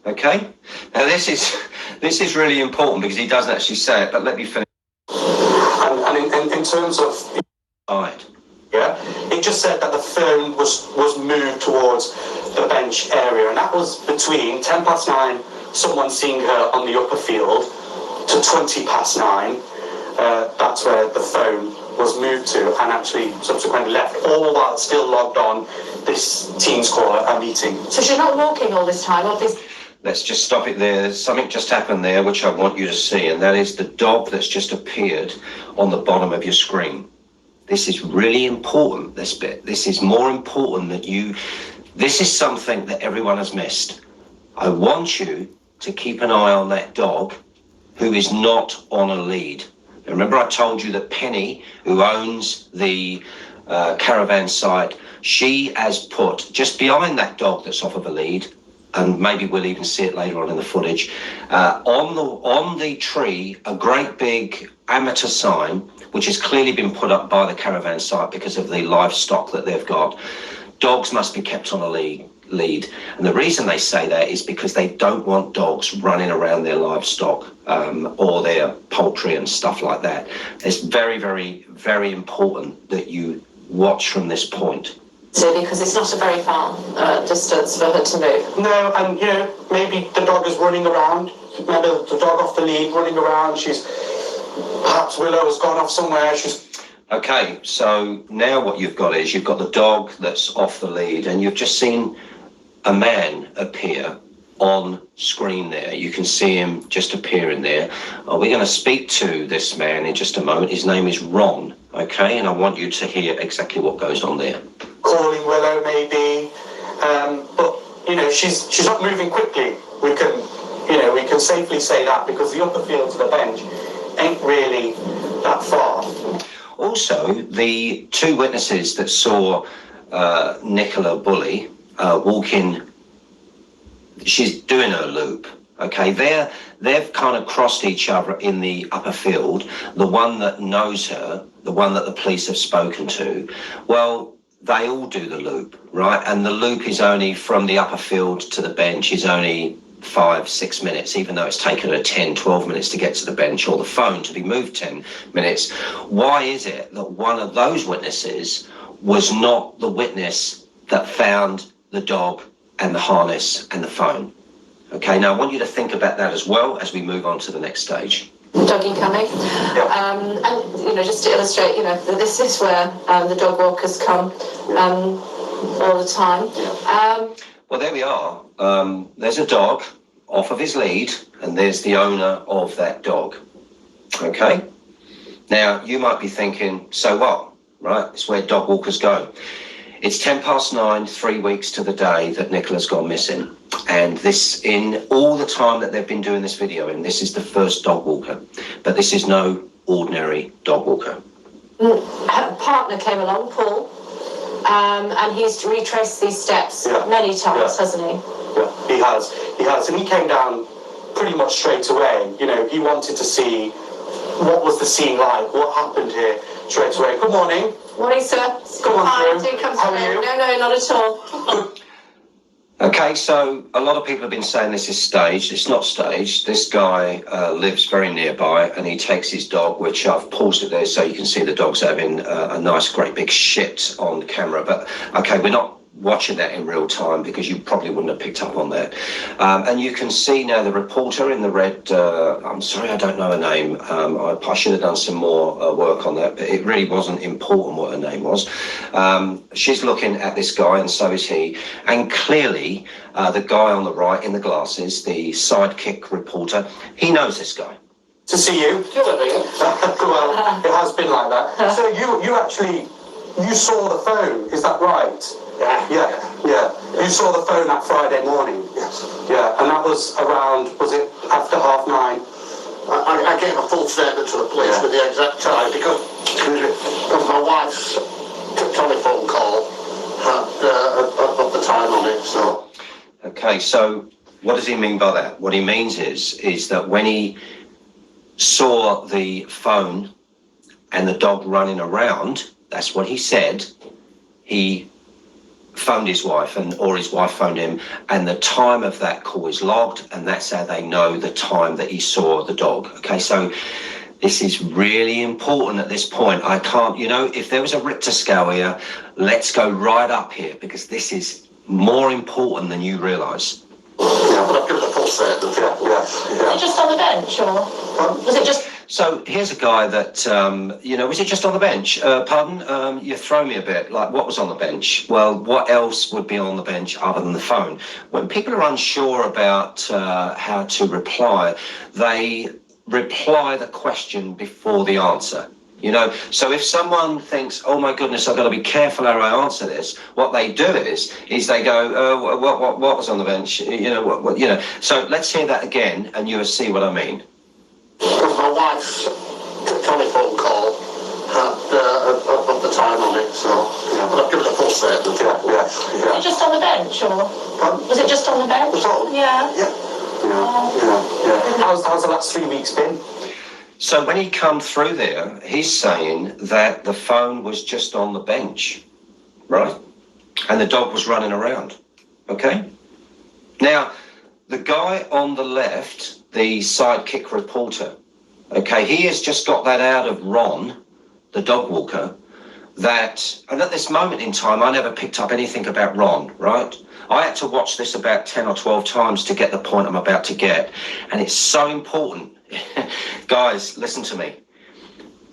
Okay. Now this is really important because he doesn't actually say it, but let me finish. And in terms of yeah, it just said that the phone was moved towards the bench area, and that was between 9:10, someone seeing her on the upper field, to 9:20. That's where the phone was moved to, and actually subsequently left, all while still logged on this Teams call, a meeting. So she's not walking all this time, obviously. Let's just stop it there. Something just happened there, which I want you to see, and that is the dog that's just appeared on the bottom of your screen. This is really important, this bit. This is more important that this is something that everyone has missed. I want you to keep an eye on that dog who is not on a lead. Remember I told you that Penny, who owns the caravan site, she has put just behind that dog that's off of a lead, and maybe we'll even see it later on in the footage, on the tree, a great big amateur sign, which has clearly been put up by the caravan site because of the livestock that they've got. Dogs must be kept on a lead. And the reason they say that is because they don't want dogs running around their livestock or their poultry and stuff like that. It's very, very, very important that you watch from this point. Because it's not a very far distance for her to move. No, and maybe the dog is running around. Remember the dog off the lead running around. Perhaps Willow has gone off somewhere. Okay, so now what you've got is you've got the dog that's off the lead, and you've just seen a man appear on screen there. You can see him just appearing there. We're going to speak to this man in just a moment. His name is Ron, okay? And I want you to hear exactly what goes on there. Calling Willow maybe, but she's not moving quickly. We can safely say that because the upper field to the bench ain't really that far. Also, the two witnesses that saw Nicola Bulley walking, she's doing her loop, okay? They've kind of crossed each other in the upper field. The one that knows her, the one that the police have spoken to, well, they all do the loop, right? And the loop is only from the upper field to the bench is only 5-6 minutes, even though it's taken her 10-12 minutes to get to the bench or the phone to be moved 10 minutes. Why is it that one of those witnesses was not the witness that found the dog and the harness and the phone? Okay, now I want you to think about that as well as we move on to the next stage. Doggy coming. Yeah. And just to illustrate, that this is where the dog walkers come all the time. Well, there we are. There's a dog off of his lead, and there's the owner of that dog. Okay? Now, you might be thinking, so what? Right? It's where dog walkers go. It's 9:10, 3 weeks to the day that Nicola's gone missing. And this, in all the time that they've been doing this video, and this is the first dog walker. But this is no ordinary dog walker. Her partner came along, Paul. And he's retraced these steps many times, hasn't he? Yeah, he has. And he came down pretty much straight away. He wanted to see what was the scene like, what happened here straight away. Good morning. Morning, sir. Come on through. Do come How through. are you? No, not at all. Okay, so a lot of people have been saying this is staged. It's not staged. This guy lives very nearby, and he takes his dog, which I've paused it there so you can see the dog's having a nice, great big shit on camera. But okay, we're not watching that in real time because you probably wouldn't have picked up on that. And you can see now the reporter in the red, I'm sorry, I don't know her name. I should have done some more work on that, but it really wasn't important what her name was. She's looking at this guy, and so is he. And clearly, the guy on the right in the glasses, the sidekick reporter, he knows this guy. To see you. Well, it has been like that. So you saw the phone, is that right? Yeah. You saw the phone that Friday morning? Yes. Yeah, and that was around, was it after 9:30? I gave a full statement to the police with the exact time because my wife's telephone call had the time on it, so. Okay, so what does he mean by that? What he means is that when he saw the phone and the dog running around, that's what he said, he phoned his wife, or his wife phoned him, and the time of that call is logged, and that's how they know the time that he saw the dog. Okay, so this is really important at this point. I can't, if there was a Richter scale here, let's go right up here, because this is more important than you realise. Yeah, but I've given a full set. Was it just on the bench, or was it just... So here's a guy that, was it just on the bench? Pardon? You throw me a bit. Like, what was on the bench? Well, what else would be on the bench other than the phone? When people are unsure about how to reply, they reply the question before the answer. So if someone thinks, oh my goodness, I've got to be careful how I answer this, what they do is they go, what was on the bench? So let's hear that again, and you'll see what I mean. Because my wife's telephone call had the time on it, so but I've given a full statement. Was it just on the bench, or was it just on the bench? Yeah. How's the last 3 weeks been? So when he come through there, he's saying that the phone was just on the bench, right? And the dog was running around, okay? Now, the guy on the left, the sidekick reporter, okay, he has just got that out of Ron, the dog walker, and at this moment in time, I never picked up anything about Ron, right? I had to watch this about 10 or 12 times to get the point I'm about to get. And it's so important. Guys, listen to me.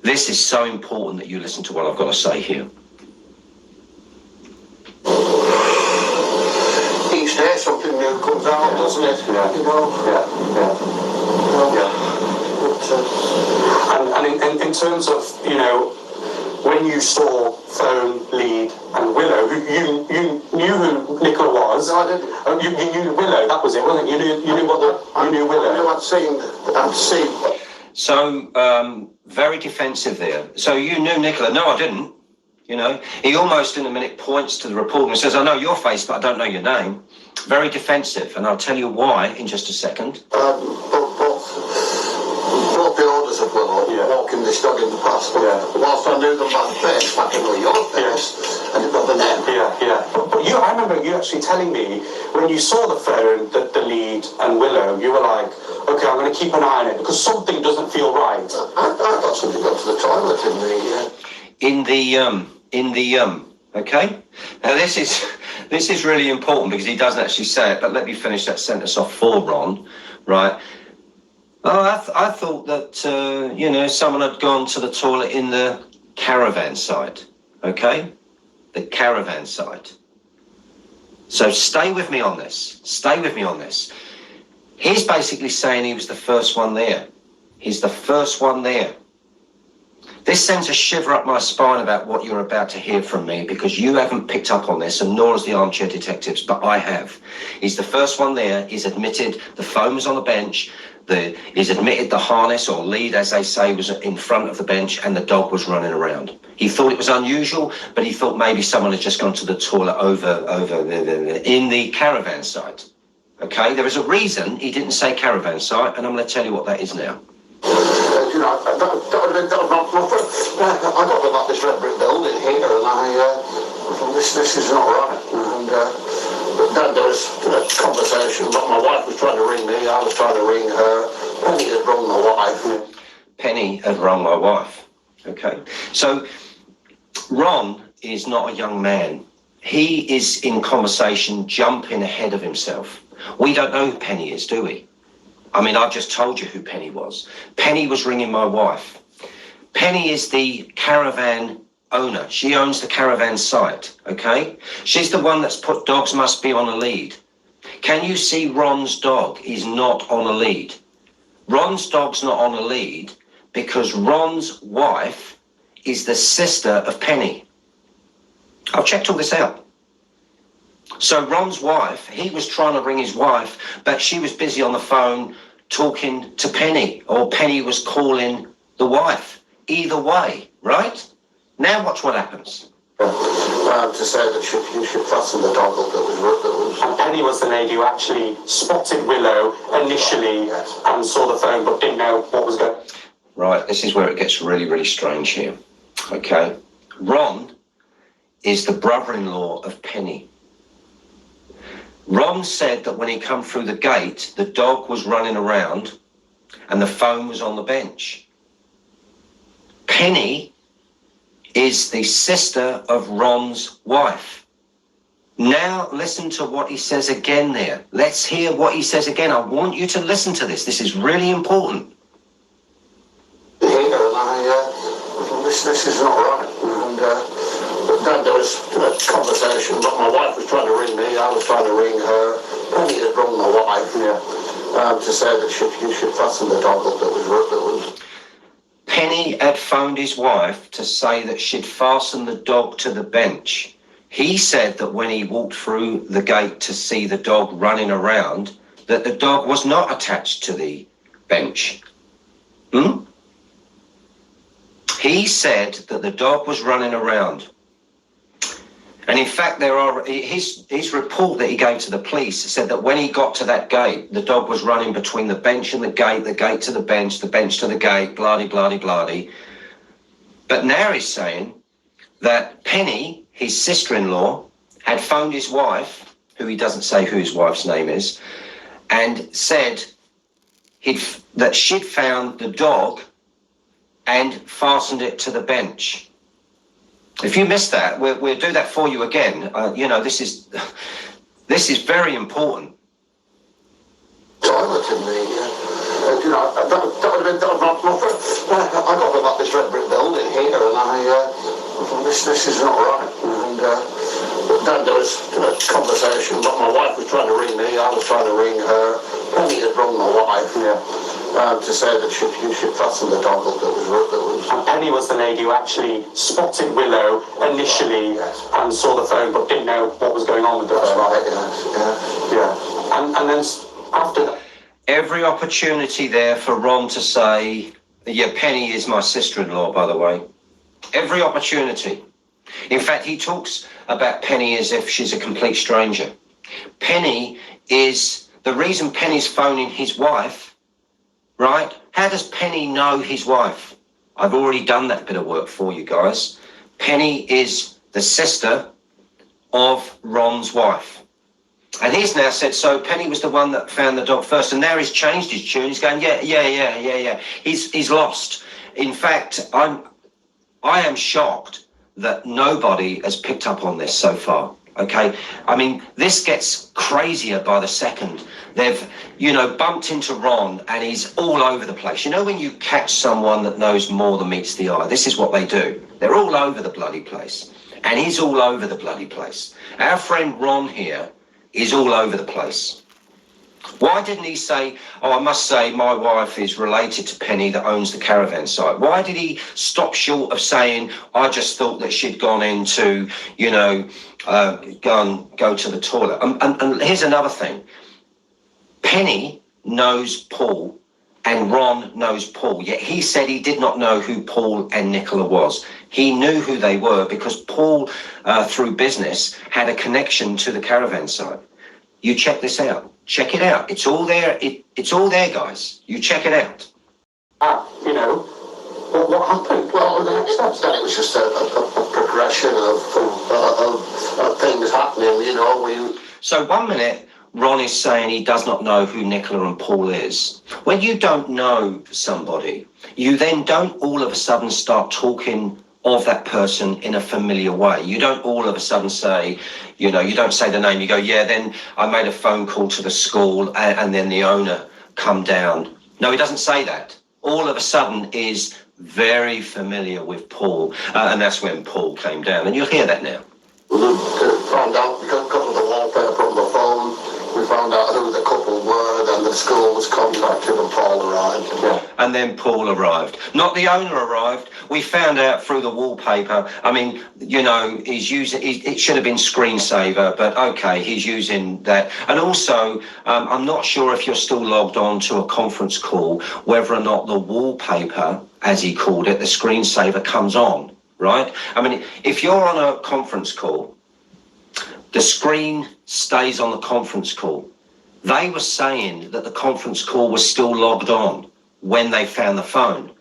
This is so important that you listen to what I've got to say here. Each day something new comes out, doesn't it? And in terms of, when you saw Phone, Lead and Willow, you knew who Nicola was. No, I didn't. Oh, you knew Willow, that was it, wasn't it? You knew Willow. I knew I'd seen. So, very defensive there. So you knew Nicola. No, I didn't. He almost in a minute points to the reporter and says, I know your face, but I don't know your name. Very defensive, and I'll tell you why in just a second. Both the orders of Willow, walking this dog in the past. Whilst I knew them by the face, I can know your face, and by the name. But I remember you actually telling me, when you saw the Phone, the Lead and Willow, you were like, okay, I'm going to keep an eye on it, because something doesn't feel right. I thought somebody got to the toilet okay? Now this is really important, because he doesn't actually say it, but let me finish that sentence off for Ron, right? Oh, I thought that, someone had gone to the toilet in the caravan site, okay? The caravan site. So stay with me on this. Stay with me on this. He's basically saying he was the first one there. He's the first one there. This sends a shiver up my spine about what you're about to hear from me, because you haven't picked up on this, and nor has the armchair detectives, but I have. He's the first one there. He's admitted the phone was on the bench. He's admitted the harness, or lead, as they say, was in front of the bench, and the dog was running around. He thought it was unusual, but he thought maybe someone had just gone to the toilet in the caravan site. Okay, there is a reason he didn't say caravan site, and I'm going to tell you what that is now. I got about this red brick building here, and I thought this is not right. And then there was a conversation, but my wife was trying to ring me, I was trying to ring her. Penny had rung my wife. Penny had rung my wife. Okay, so Ron is not a young man. He is in conversation, jumping ahead of himself. We don't know who Penny is, do we? I mean, I've just told you who Penny was. Penny was ringing my wife. Penny is the caravan owner. She owns the caravan site, okay? She's the one that's put dogs must be on a lead. Can you see Ron's dog is not on a lead? Ron's dog's not on a lead because Ron's wife is the sister of Penny. I've checked all this out. So Ron's wife, he was trying to ring his wife, but she was busy on the phone talking to Penny, or Penny was calling the wife. Either way, right? Now watch what happens. To say that you should fasten the dog up that was... And Penny was the lady who actually spotted Willow initially and saw the phone, but didn't know what was going on. Right, this is where it gets really, really strange here. Okay. Ron is the brother-in-law of Penny. Ron said that when he come through the gate, the dog was running around and the phone was on the bench. Penny is the sister of Ron's wife. Now listen to what he says again there. Let's hear what he says again. I want you to listen to this. This is really important. Here, and this is not right. And then there was a conversation, but my wife was trying to ring me, I was trying to ring her. Penny had rung my wife to say that you should fasten the dog up that was. Penny had phoned his wife to say that she'd fasten the dog to the bench. He said that when he walked through the gate to see the dog running around, that the dog was not attached to the bench. He said that the dog was running around. And in fact, his report that he gave to the police said that when he got to that gate, the dog was running between the bench and the gate to the bench to the gate, blah-de-blah-de-blah-de. But now he's saying that Penny, his sister-in-law, had phoned his wife, who he doesn't say who his wife's name is, and said that she'd found the dog and fastened it to the bench. If you missed that, we'll do that for you again. This is very important. Toilet in the, that would have been my first. I got about this red brick building here, and this is not right. And then there was a conversation, but my wife was trying to ring me, I was trying to ring her. Penny had rung my wife to say that you should fasten the dog up that was. And Penny was the lady who actually spotted Willow initially and saw the phone, but didn't know what was going on with the phone. That's right, Yeah. And then after that, Every opportunity there for Ron to say, yeah, Penny is my sister-in-law, by the way. Every opportunity. In fact, he talks about Penny as if she's a complete stranger. Penny is the reason Penny's phoning his wife, right? How does Penny know his wife? I've already done that bit of work for you guys. Penny is the sister of Ron's wife. And he's now said, so Penny was the one that found the dog first, and now he's changed his tune. He's going, yeah. He's lost. In fact, I am shocked that nobody has picked up on this so far. Okay, I mean, this gets crazier by the second. They've, bumped into Ron, and he's all over the place. When you catch someone that knows more than meets the eye, this is what they do. They're all over the bloody place, and he's all over the bloody place. Our friend Ron here is all over the place. Why didn't he say, I must say my wife is related to Penny that owns the caravan site? Why did he stop short of saying, I just thought that she'd gone into, go to the toilet? And here's another thing. Penny knows Paul and Ron knows Paul, yet he said he did not know who Paul and Nicola was. He knew who they were because Paul, through business, had a connection to the caravan site. You check this out. Check it out. It's all there. It's all there, guys. You check it out. what happened? Well, the next step then it was just a progression of things happening, So 1 minute, Ron is saying he does not know who Nicola and Paul is. When you don't know somebody, you then don't all of a sudden start talking of that person in a familiar way. You don't all of a sudden say, you don't say the name. You go, yeah, then I made a phone call to the school and then the owner come down. No, he doesn't say that. All of a sudden is very familiar with Paul. And that's when Paul came down. And you'll hear that now. We found out because of the wallpaper on the phone. We found out who the couple were, then the school was contacted and Paul arrived. Yeah. And then Paul arrived. Not the owner arrived. We found out through the wallpaper. I mean, he's using, it should have been screensaver, but okay, he's using that. And also, I'm not sure if you're still logged on to a conference call, whether or not the wallpaper, as he called it, the screensaver comes on, right? I mean, if you're on a conference call, the screen stays on the conference call. They were saying that the conference call was still logged on when they found the phone.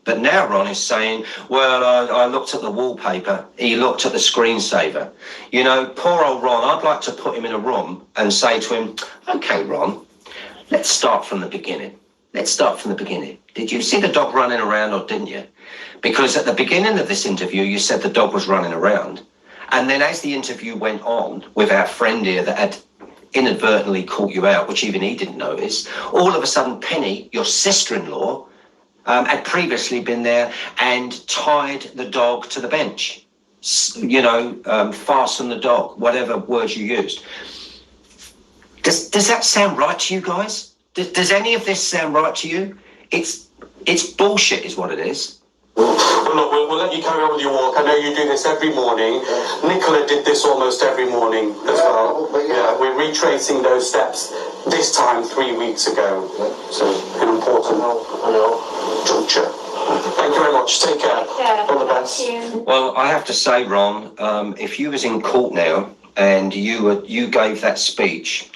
But now Ron is saying, well, I looked at the wallpaper. He looked at the screensaver. You know, poor old Ron, I'd like to put him in a room and say to him, okay, Ron, let's start from the beginning. Let's start from the beginning. Did you see the dog running around or didn't you? Because at the beginning of this interview, you said the dog was running around. And then as the interview went on with our friend here that had inadvertently caught you out, which even he didn't notice, all of a sudden Penny, your sister-in-law, had previously been there and tied the dog to the bench. You know, fasten the dog, whatever words you used. Does that sound right to you guys? Does any of this sound right to you? It's bullshit is what it is. Well, look, we'll let you carry on with your walk. I know you do this every morning. Nicola did this almost every morning as well. Yeah, we're retracing those steps this time 3 weeks ago. So, an important, juncture. Thank you very much. Take care. Yeah, All the best. thank you. Well, I have to say, Ron, if you was in court now and you gave that speech,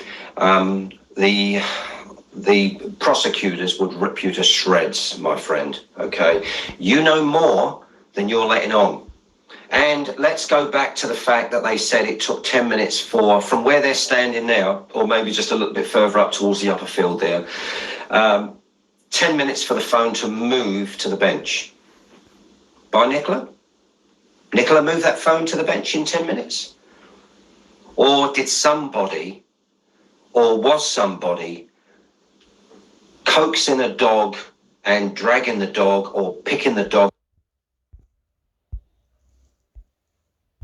the prosecutors would rip you to shreds, my friend, okay? You know more than you're letting on. And let's go back to the fact that they said it took 10 minutes from where they're standing now, or maybe just a little bit further up towards the upper field there, 10 minutes for the phone to move to the bench. By Nicola? Nicola moved that phone to the bench in 10 minutes? Or did somebody, or was somebody coaxing a dog and dragging the dog or picking the dog